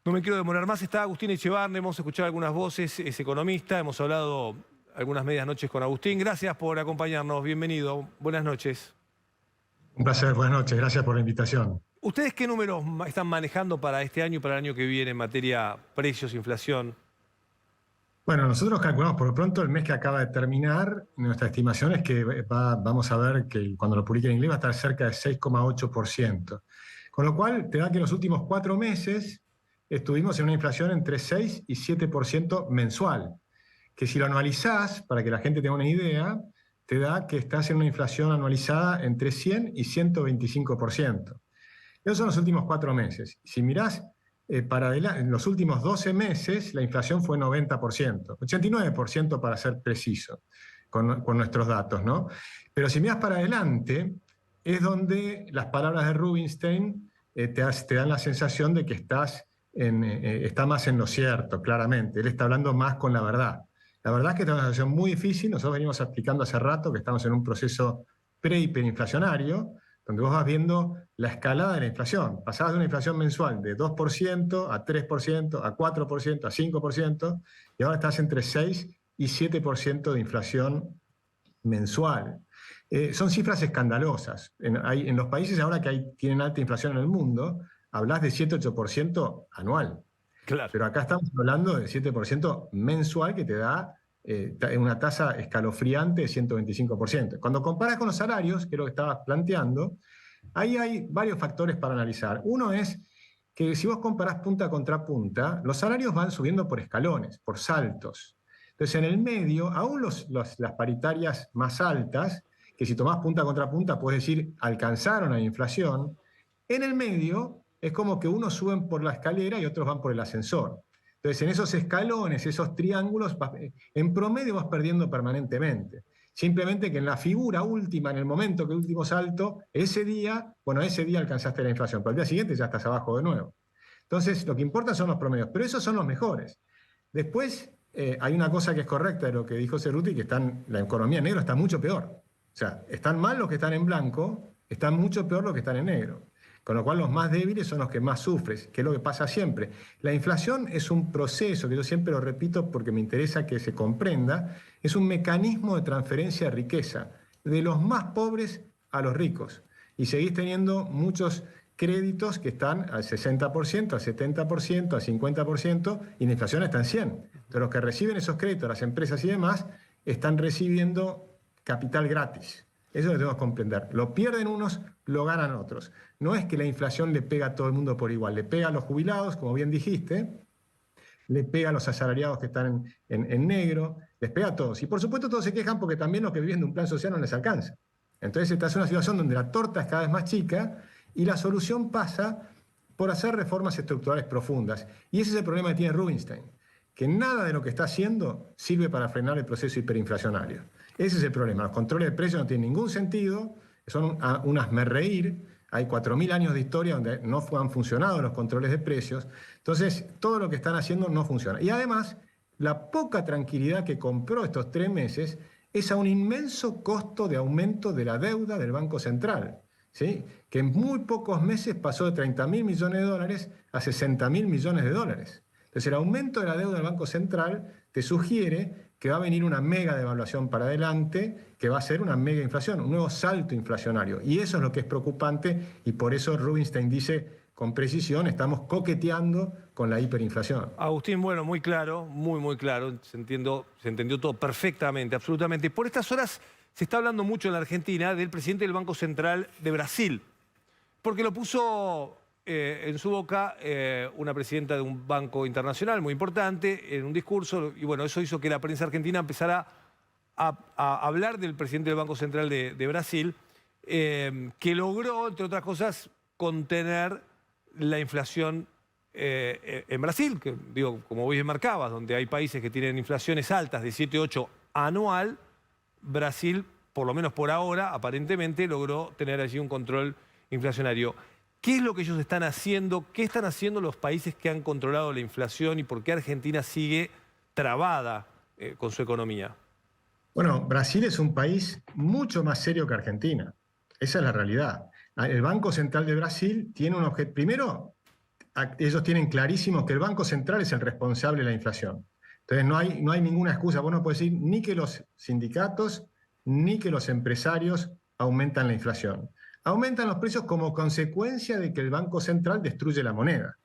No me quiero demorar más. Está Agustín Echevarne, hemos escuchado algunas voces, es economista, hemos hablado algunas medias noches con Agustín. Gracias por acompañarnos, bienvenido, buenas noches. Un placer, buenas noches, gracias por la invitación. ¿Ustedes qué números están manejando para este año y para el año que viene en materia precios, inflación? Bueno, nosotros calculamos por lo pronto el mes que acaba de terminar, nuestra estimación es que vamos a ver que cuando lo publique en inglés va a estar cerca de 6,8%. Con lo cual te da que en los últimos 4 meses estuvimos en una inflación entre 6 y 7% mensual, que si lo anualizás, para que la gente tenga una idea, te da que estás en una inflación anualizada entre 100 y 125%. Esos son los últimos 4 meses. Si mirás para adelante, en los últimos 12 meses la inflación fue 90%, 89% para ser preciso con nuestros datos, ¿no? Pero si mirás para adelante, es donde las palabras de Rubinstein te dan la sensación de que está más en lo cierto, claramente. Él está hablando más con la verdad. La verdad es que esta es una situación muy difícil. Nosotros venimos explicando hace rato que estamos en un proceso pre-hiperinflacionario, donde vos vas viendo la escalada de la inflación. Pasabas de una inflación mensual de 2% a 3%, a 4%, a 5%, y ahora estás entre 6 y 7% de inflación mensual. Son cifras escandalosas. En los países ahora que tienen alta inflación en el mundo, hablas de 7-8% anual. Claro. Pero acá estamos hablando de 7% mensual que te da una tasa escalofriante de 125%. Cuando comparas con los salarios, que es lo que estabas planteando, ahí hay varios factores para analizar. Uno es que si vos comparás punta contra punta, los salarios van subiendo por escalones, por saltos. Entonces, en el medio, aún las paritarias más altas, que si tomás punta contra punta, puedes decir alcanzaron la inflación, en el medio es como que unos suben por la escalera y otros van por el ascensor. Entonces, en esos escalones, esos triángulos, en promedio vas perdiendo permanentemente. Simplemente que en la figura última, en el momento que el último salto, ese día alcanzaste la inflación, pero al día siguiente ya estás abajo de nuevo. Entonces, lo que importa son los promedios, pero esos son los mejores. Después, hay una cosa que es correcta de lo que dijo Cerruti, que la economía en negro está mucho peor. O sea, están mal los que están en blanco, están mucho peor los que están en negro. Con lo cual los más débiles son los que más sufren, que es lo que pasa siempre. La inflación es un proceso, que yo siempre lo repito porque me interesa que se comprenda, es un mecanismo de transferencia de riqueza, de los más pobres a los ricos. Y seguís teniendo muchos créditos que están al 60%, al 70%, al 50%, y la inflación está en 100%. Entonces los que reciben esos créditos, las empresas y demás, están recibiendo capital gratis. Eso lo tenemos que comprender. Lo pierden unos, lo ganan otros. No es que la inflación le pega a todo el mundo por igual. Le pega a los jubilados, como bien dijiste, le pega a los asalariados que están en negro, les pega a todos. Y por supuesto todos se quejan porque también los que viven de un plan social no les alcanza. Entonces esta es una situación donde la torta es cada vez más chica y la solución pasa por hacer reformas estructurales profundas. Y ese es el problema que tiene Rubinstein, que nada de lo que está haciendo sirve para frenar el proceso hiperinflacionario. Ese es el problema. Los controles de precios no tienen ningún sentido, son un hazmerreír. Hay 4.000 años de historia donde no han funcionado los controles de precios. Entonces, todo lo que están haciendo no funciona. Y además, la poca tranquilidad que compró estos 3 meses es a un inmenso costo de aumento de la deuda del Banco Central, ¿sí? Que en muy pocos meses pasó de 30.000 millones de dólares a 60.000 millones de dólares. Entonces, el aumento de la deuda del Banco Central te sugiere que va a venir una mega devaluación para adelante, que va a ser una mega inflación, un nuevo salto inflacionario. Y eso es lo que es preocupante y por eso Rubinstein dice con precisión, estamos coqueteando con la hiperinflación. Agustín, bueno, muy claro, muy claro, se entendió todo perfectamente, absolutamente. Por estas horas se está hablando mucho en la Argentina del presidente del Banco Central de Brasil, porque lo puso en su boca una presidenta de un banco internacional muy importante en un discurso, y bueno, eso hizo que la prensa argentina empezara a hablar del presidente del Banco Central de Brasil, que logró, entre otras cosas, contener la inflación en Brasil, que digo, como vos bien marcabas, donde hay países que tienen inflaciones altas de 7-8 anual, Brasil, por lo menos por ahora, aparentemente logró tener allí un control inflacionario. ¿Qué es lo que ellos están haciendo? ¿Qué están haciendo los países que han controlado la inflación y por qué Argentina sigue trabada con su economía? Bueno, Brasil es un país mucho más serio que Argentina. Esa es la realidad. El Banco Central de Brasil tiene un objetivo. Primero, ellos tienen clarísimo que el Banco Central es el responsable de la inflación. Entonces no hay ninguna excusa. Vos no podés decir ni que los sindicatos ni que los empresarios aumentan la inflación. Aumentan los precios como consecuencia de que el Banco Central destruye la moneda.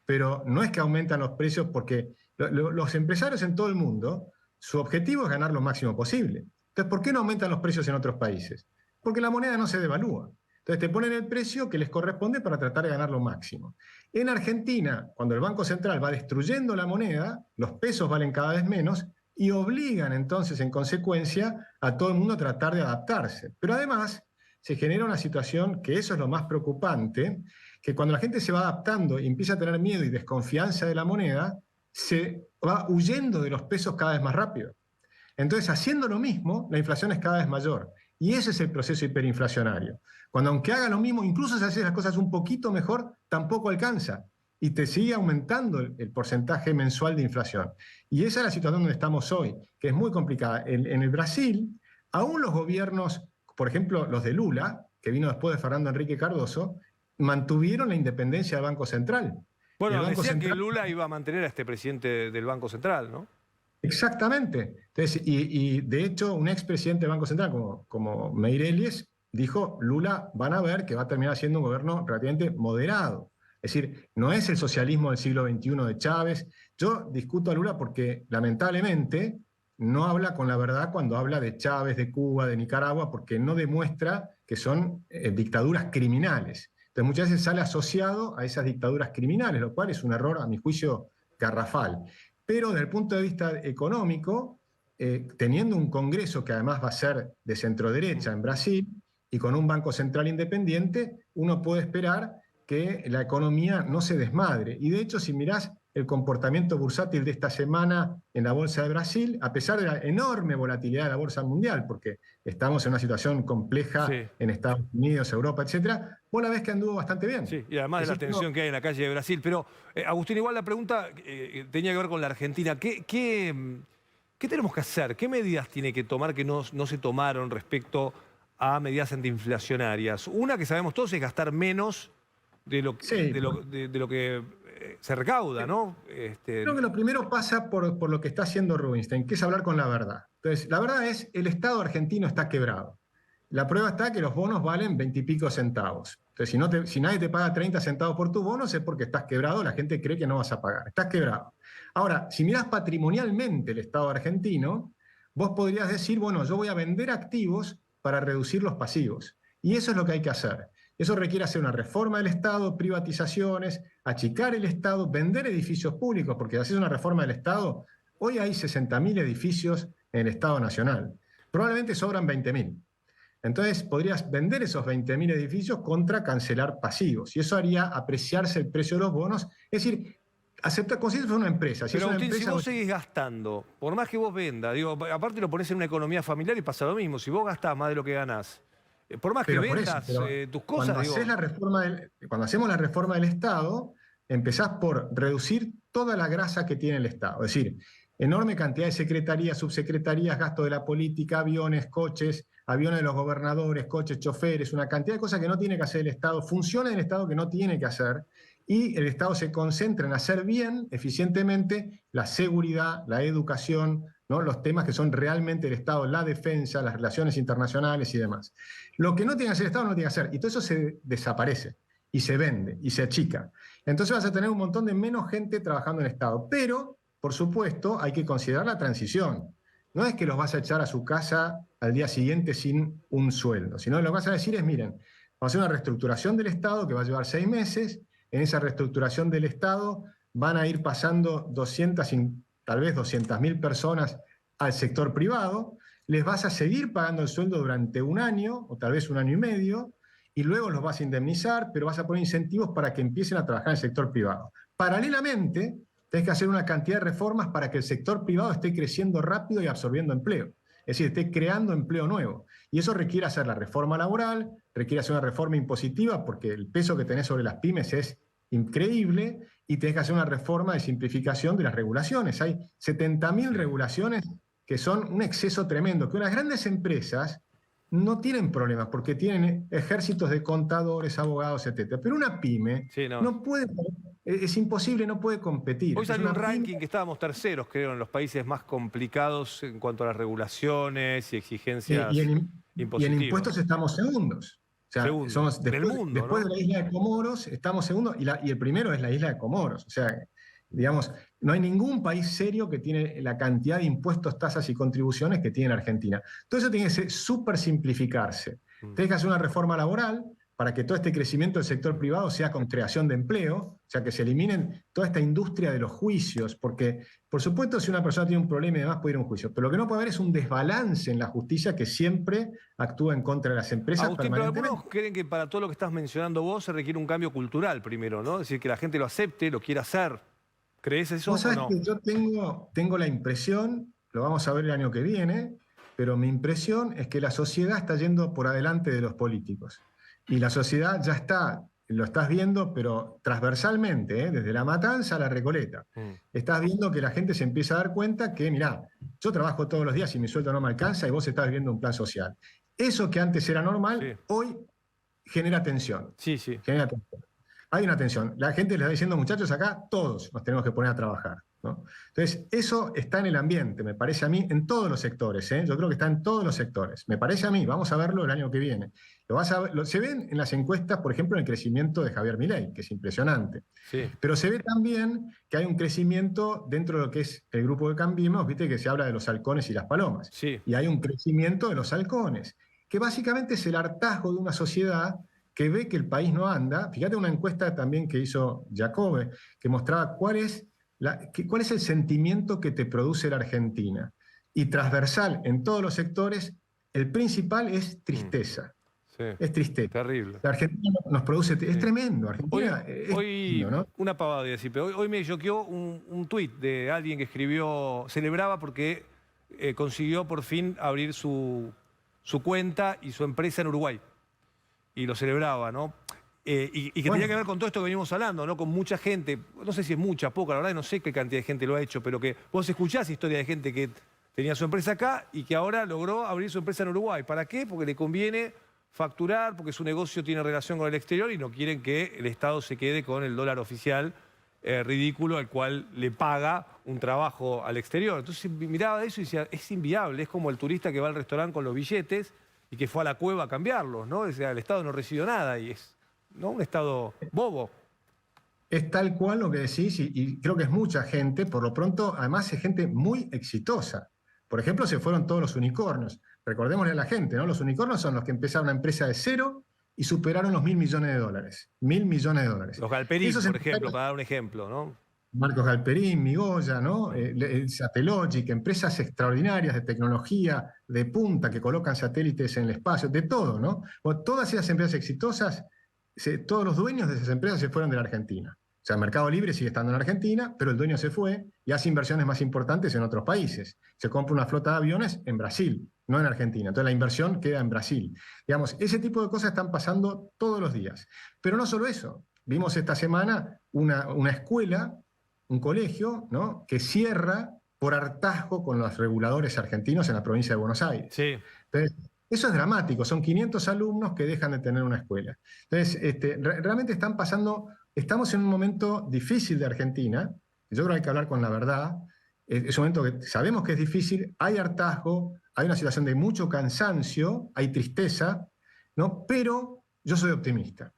Pero no es que aumentan los precios porque los empresarios en todo el mundo, su objetivo es ganar lo máximo posible. Entonces, ¿por qué no aumentan los precios en otros países? Porque la moneda no se devalúa. Entonces te ponen el precio que les corresponde para tratar de ganar lo máximo. En Argentina, cuando el Banco Central va destruyendo la moneda, los pesos valen cada vez menos y obligan entonces en consecuencia a todo el mundo a tratar de adaptarse. Pero además se genera una situación que eso es lo más preocupante, que cuando la gente se va adaptando y empieza a tener miedo y desconfianza de la moneda, se va huyendo de los pesos cada vez más rápido. Entonces, haciendo lo mismo, la inflación es cada vez mayor. Y ese es el proceso hiperinflacionario. Cuando aunque haga lo mismo, incluso si haces las cosas un poquito mejor, tampoco alcanza. Y te sigue aumentando el porcentaje mensual de inflación. Y esa es la situación donde estamos hoy, que es muy complicada. En el Brasil, aún los gobiernos, por ejemplo, los de Lula, que vino después de Fernando Henrique Cardoso, mantuvieron la independencia del Banco Central. Bueno, Banco decían Central, que Lula iba a mantener a este presidente del Banco Central, ¿no? exactamente. Entonces, y de hecho, un expresidente del Banco Central como Meirelles dijo, Lula van a ver que va a terminar siendo un gobierno relativamente moderado. Es decir, no es el socialismo del siglo XXI de Chávez. Yo discuto a Lula porque lamentablemente no habla con la verdad cuando habla de Chávez, de Cuba, de Nicaragua, porque no demuestra que son dictaduras criminales. Entonces muchas veces sale asociado a esas dictaduras criminales, lo cual es un error, a mi juicio, garrafal. Pero desde el punto de vista económico, teniendo un Congreso que además va a ser de centroderecha en Brasil y con un Banco Central independiente, uno puede esperar que la economía no se desmadre. Y de hecho, si mirás el comportamiento bursátil de esta semana en la Bolsa de Brasil, a pesar de la enorme volatilidad de la Bolsa mundial, porque estamos en una situación compleja en Estados Unidos, Europa, etcétera, vos la ves que anduvo bastante bien. Sí, y además de la tensión que hay en la calle de Brasil. Pero, Agustín, igual la pregunta tenía que ver con la Argentina. ¿Qué tenemos que hacer? ¿Qué medidas tiene que tomar que no se tomaron respecto a medidas antiinflacionarias? Una que sabemos todos es gastar menos de lo que se recauda, ¿no? Creo que lo primero pasa por lo que está haciendo Rubinstein, que es hablar con la verdad. Entonces, la verdad es, el Estado argentino está quebrado. La prueba está que los bonos valen 20 y pico centavos. Entonces, si nadie te paga 30 centavos por tu bono, es porque estás quebrado, la gente cree que no vas a pagar. Estás quebrado. Ahora, si mirás patrimonialmente el Estado argentino, vos podrías decir, bueno, yo voy a vender activos para reducir los pasivos. Y eso es lo que hay que hacer. Eso requiere hacer una reforma del Estado, privatizaciones, achicar el Estado, vender edificios públicos, porque si haces una reforma del Estado, hoy hay 60.000 edificios en el Estado Nacional. Probablemente sobran 20.000. Entonces podrías vender esos 20.000 edificios contra cancelar pasivos. Y eso haría apreciarse el precio de los bonos. Es decir, aceptar, como si fuera una empresa. Pero Agustín, si vos seguís gastando, por más que vos vendas, digo, aparte lo ponés en una economía familiar y pasa lo mismo. Si vos gastás más de lo que ganás, por más que vendas tus cosas, cuando hacemos la reforma del Estado, empezás por reducir toda la grasa que tiene el Estado. Es decir, enorme cantidad de secretarías, subsecretarías, gasto de la política, aviones, coches, aviones de los gobernadores, coches, choferes, una cantidad de cosas que no tiene que hacer el Estado, funciones del Estado que no tiene que hacer, y el Estado se concentra en hacer bien, eficientemente, la seguridad, la educación, ¿no? Los temas que son realmente el Estado, la defensa, las relaciones internacionales y demás. Lo que no tiene que hacer el Estado no lo tiene que hacer, y todo eso se desaparece, y se vende, y se achica. Entonces vas a tener un montón de menos gente trabajando en el Estado, pero, por supuesto, hay que considerar la transición. No es que los vas a echar a su casa al día siguiente sin un sueldo, sino lo que vas a decir es, miren, vamos a hacer una reestructuración del Estado que va a llevar 6 meses, en esa reestructuración del Estado van a ir pasando 200, tal vez 200.000 personas al sector privado, les vas a seguir pagando el sueldo durante un año, o tal vez un año y medio, y luego los vas a indemnizar, pero vas a poner incentivos para que empiecen a trabajar en el sector privado. Paralelamente, tenés que hacer una cantidad de reformas para que el sector privado esté creciendo rápido y absorbiendo empleo. Es decir, esté creando empleo nuevo. Y eso requiere hacer la reforma laboral, requiere hacer una reforma impositiva, porque el peso que tenés sobre las pymes es increíble, y tenés que hacer una reforma de simplificación de las regulaciones. Hay 70.000 regulaciones que son un exceso tremendo, que unas grandes empresas no tienen problemas porque tienen ejércitos de contadores, abogados, etc. Pero una pyme no puede Es imposible, no puede competir. Hoy Es salió un una pyme. ranking que estábamos terceros, creo, en los países más complicados en cuanto a las regulaciones y Y, y exigencias en impositivas. impuestos estamos segundos. O sea, Segundo, somos del mundo, después ¿no? de la isla de Comoros, estamos segundos, y el primero es la isla de Comoros. O sea, digamos, no hay ningún país serio que tiene la cantidad de impuestos, tasas y contribuciones que tiene Argentina. Todo eso tiene que súper simplificarse. Tiene que hacer una reforma laboral para que todo este crecimiento del sector privado sea con creación de empleo, o sea, que se eliminen toda esta industria de los juicios, porque, por supuesto, si una persona tiene un problema y demás puede ir a un juicio, pero lo que no puede haber es un desbalance en la justicia que siempre actúa en contra de las empresas Agustín, pero permanentemente. algunos creen que para todo lo que estás mencionando vos se requiere un cambio cultural primero, ¿no? Es decir, que la gente lo acepte, lo quiera hacer. ¿Crees eso Vos o sabés no? que yo tengo la impresión, lo vamos a ver el año que viene, pero mi impresión es que la sociedad está yendo por adelante de los políticos. Y la sociedad ya está, lo estás viendo, pero transversalmente, ¿eh? Desde la Matanza a la Recoleta. Estás viendo que la gente se empieza a dar cuenta que, mirá, yo trabajo todos los días y mi sueldo no me alcanza y vos estás viviendo un plan social. Eso que antes era normal, Sí. hoy genera tensión. Sí, sí. Genera tensión. Hay una tensión. La gente les está diciendo, muchachos, acá todos nos tenemos que poner a trabajar, ¿no? Entonces, eso está en el ambiente, me parece a mí, en todos los sectores, ¿eh? Yo creo que está en todos los sectores. Me parece a mí, vamos a verlo el año que viene. Se ven en las encuestas, por ejemplo, en el crecimiento de Javier Milei, que es impresionante. Sí. Pero se ve también que hay un crecimiento dentro de lo que es el grupo de Cambiemos, viste que se habla de los halcones y las palomas. Sí. Y hay un crecimiento de los halcones, que básicamente es el hartazgo de una sociedad que ve que el país no anda. Fíjate una encuesta también que hizo Jacobe, que mostraba cuál es el sentimiento que te produce la Argentina. Y transversal en todos los sectores, el principal es tristeza. Sí. Es tristeza. Terrible. La Argentina nos produce, es tremendo. Hoy, Argentina es hoy lindo, ¿no? una pavada de decir, pero hoy me choqueó un tuit de alguien que escribió, celebraba porque consiguió por fin abrir su cuenta y su empresa en Uruguay. Y lo celebraba, ¿no? Y que tenía que ver con todo esto que venimos hablando, ¿no? Con mucha gente, no sé si es mucha, poca, la verdad no sé qué cantidad de gente lo ha hecho, pero que vos escuchás historias de gente que tenía su empresa acá y que ahora logró abrir su empresa en Uruguay. ¿Para qué? Porque le conviene facturar, porque su negocio tiene relación con el exterior y no quieren que el Estado se quede con el dólar oficial ridículo al cual le paga un trabajo al exterior. Entonces miraba eso y decía, es inviable, es como el turista que va al restaurante con los billetes y que fue a la cueva a cambiarlos, ¿no? O sea, el Estado no recibió nada y es, ¿no?, un Estado bobo. Es tal cual lo que decís, y creo que es mucha gente, por lo pronto, además es gente muy exitosa. Por ejemplo, se fueron todos los unicornios. Recordémosle a la gente, ¿no? Los unicornios son los que empezaron una empresa de cero y superaron los $1.000 millones. $1.000 millones. Los Galperín, Esos por empresarios, ejemplo, para dar un ejemplo, ¿no? Marcos Galperín, Migoya, ¿no? Satellogic, empresas extraordinarias de tecnología, de punta, que colocan satélites en el espacio, de todo, ¿no? Bueno, todas esas empresas exitosas, todos los dueños de esas empresas se fueron de la Argentina. O sea, Mercado Libre sigue estando en Argentina, pero el dueño se fue y hace inversiones más importantes en otros países. Se compra una flota de aviones en Brasil, no en Argentina. Entonces la inversión queda en Brasil. Digamos, ese tipo de cosas están pasando todos los días. Pero no solo eso. Vimos esta semana una escuela, un colegio, ¿no?, que cierra por hartazgo con los reguladores argentinos en la provincia de Buenos Aires. Sí. Entonces, eso es dramático, son 500 alumnos que dejan de tener una escuela. Entonces, realmente están pasando, estamos en un momento difícil de Argentina, yo creo que hay que hablar con la verdad, es un momento que sabemos que es difícil, hay hartazgo, hay una situación de mucho cansancio, hay tristeza, ¿no? Pero yo soy optimista.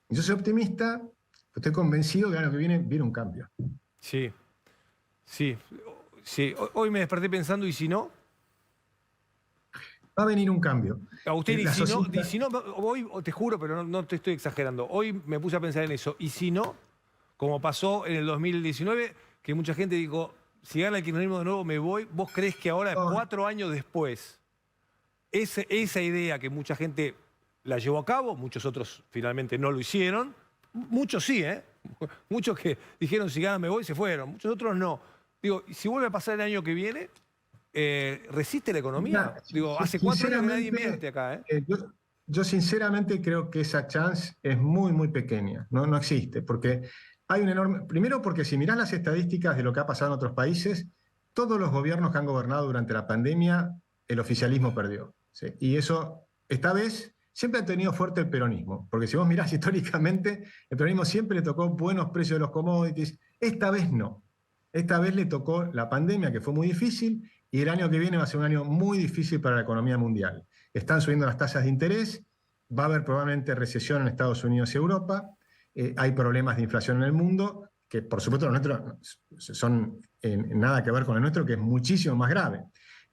Yo soy optimista, estoy convencido que el año que viene un cambio. Sí, sí, sí. Hoy me desperté pensando, ¿y si no? Va a venir un cambio. Agustín, y si no, hoy te juro, pero no te estoy exagerando, hoy me puse a pensar en eso, y si no, como pasó en el 2019, que mucha gente dijo, si gana el kirchnerismo de nuevo me voy, ¿vos crees que ahora, 4 años después, esa idea que mucha gente la llevó a cabo, muchos otros finalmente no lo hicieron, muchos sí, ¿eh? Muchos que dijeron si gana me voy se fueron, muchos otros no. Digo, si vuelve a pasar el año que viene, ¿resiste la economía? Digo, hace 4 años que nadie invierte acá, ¿eh? Yo sinceramente creo que esa chance es muy, muy pequeña, no existe, porque hay un enorme... Primero porque si mirás las estadísticas de lo que ha pasado en otros países, todos los gobiernos que han gobernado durante la pandemia, el oficialismo perdió, ¿sí? Y eso, esta vez, siempre ha tenido fuerte el peronismo, porque si vos mirás históricamente, el peronismo siempre le tocó buenos precios de los commodities. Esta vez no. Esta vez le tocó la pandemia, que fue muy difícil, y el año que viene va a ser un año muy difícil para la economía mundial. Están subiendo las tasas de interés, va a haber probablemente recesión en Estados Unidos y Europa, hay problemas de inflación en el mundo, que por supuesto los nuestros son nada que ver con el nuestro, que es muchísimo más grave.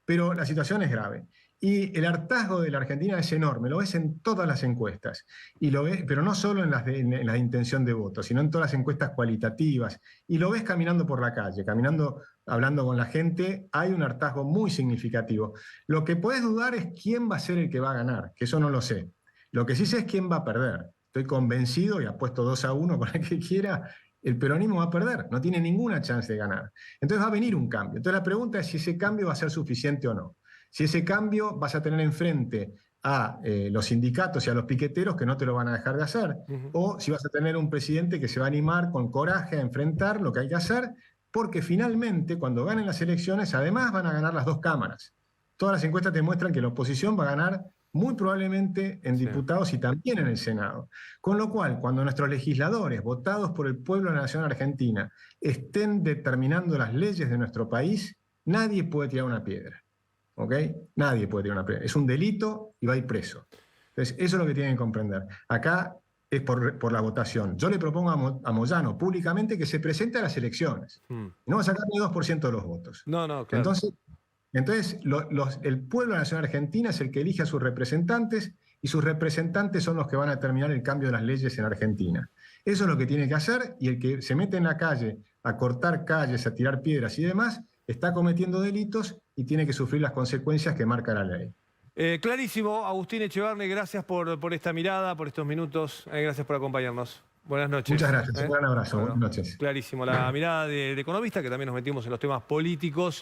Pero la situación es grave. Y el hartazgo de la Argentina es enorme, lo ves en todas las encuestas, y lo ves, pero no solo en las de intención de voto, sino en todas las encuestas cualitativas, y lo ves caminando por la calle, caminando, hablando con la gente, hay un hartazgo muy significativo. Lo que puedes dudar es quién va a ser el que va a ganar, que eso no lo sé. Lo que sí sé es quién va a perder. Estoy convencido, y apuesto 2-1 con el que quiera, el peronismo va a perder, no tiene ninguna chance de ganar. Entonces va a venir un cambio. Entonces la pregunta es si ese cambio va a ser suficiente o no. Si ese cambio vas a tener enfrente a los sindicatos y a los piqueteros que no te lo van a dejar de hacer, o si vas a tener un presidente que se va a animar con coraje a enfrentar lo que hay que hacer, porque finalmente cuando ganen las elecciones además van a ganar las dos cámaras. Todas las encuestas te muestran que la oposición va a ganar muy probablemente en diputados y también en el Senado. Con lo cual, cuando nuestros legisladores, votados por el pueblo de la nación argentina, estén determinando las leyes de nuestro país, nadie puede tirar una piedra. ¿Ok? Nadie puede tirar una piedra. Es un delito y va a ir preso. Entonces, eso es lo que tienen que comprender. Acá es por la votación. Yo le propongo a Moyano públicamente que se presente a las elecciones. No va a sacar ni 2% de los votos. No, no, claro. Entonces el pueblo de la nación argentina es el que elige a sus representantes y sus representantes son los que van a determinar el cambio de las leyes en Argentina. Eso es lo que tiene que hacer y el que se mete en la calle a cortar calles, a tirar piedras y demás, está cometiendo delitos y tiene que sufrir las consecuencias que marca la ley. Clarísimo, Agustín Echevarne, gracias por esta mirada, por estos minutos, gracias por acompañarnos. Buenas noches. Muchas gracias, un gran abrazo, buenas noches. Clarísimo, la mirada del economista, que también nos metimos en los temas políticos.